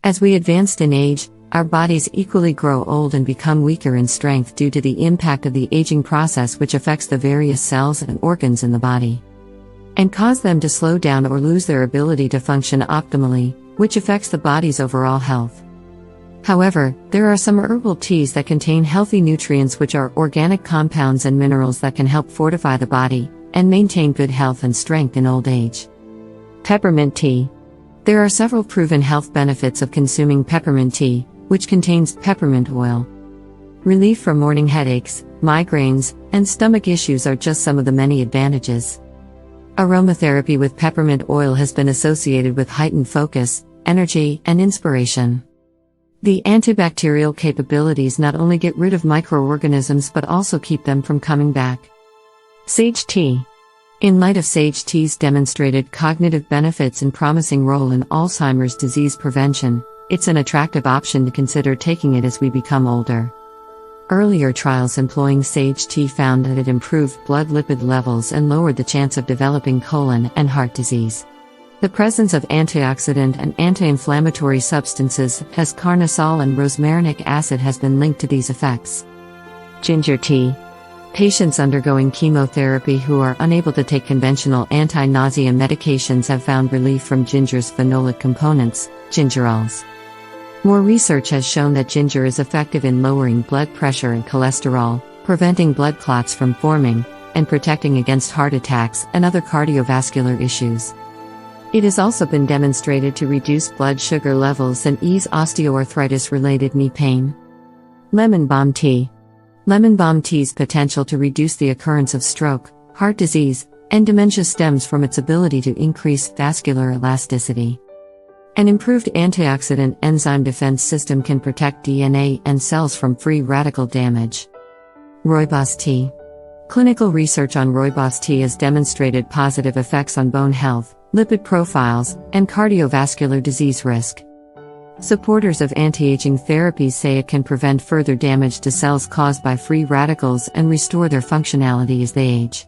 As we advance in age, our bodies equally grow old and become weaker in strength due to the impact of the aging process, which affects the various cells and organs in the body, and cause them to slow down or lose their ability to function optimally, which affects the body's overall health. However, there are some herbal teas that contain healthy nutrients, which are organic compounds and minerals that can help fortify the body and maintain good health and strength in old age. Peppermint tea. There are several proven health benefits of consuming peppermint tea, which contains peppermint oil. Relief from morning headaches, migraines, and stomach issues are just some of the many advantages. Aromatherapy with peppermint oil has been associated with heightened focus, energy, and inspiration. The antibacterial capabilities not only get rid of microorganisms but also keep them from coming back. Sage tea. In light of sage tea's demonstrated cognitive benefits and promising role in Alzheimer's disease prevention, it's an attractive option to consider taking it as we become older. Earlier trials employing sage tea found that it improved blood lipid levels and lowered the chance of developing colon and heart disease. The presence of antioxidant and anti-inflammatory substances, as carnosol and rosmarinic acid, has been linked to these effects. Ginger tea. Patients undergoing chemotherapy who are unable to take conventional anti-nausea medications have found relief from ginger's phenolic components, gingerols. More research has shown that ginger is effective in lowering blood pressure and cholesterol, preventing blood clots from forming, and protecting against heart attacks and other cardiovascular issues. It has also been demonstrated to reduce blood sugar levels and ease osteoarthritis-related knee pain. Lemon balm tea. Lemon balm tea's potential to reduce the occurrence of stroke, heart disease, and dementia stems from its ability to increase vascular elasticity. An improved antioxidant enzyme defense system can protect DNA and cells from free radical damage. Rooibos tea. Clinical research on rooibos tea has demonstrated positive effects on bone health, lipid profiles, and cardiovascular disease risk. Supporters of anti-aging therapies say it can prevent further damage to cells caused by free radicals and restore their functionality as they age.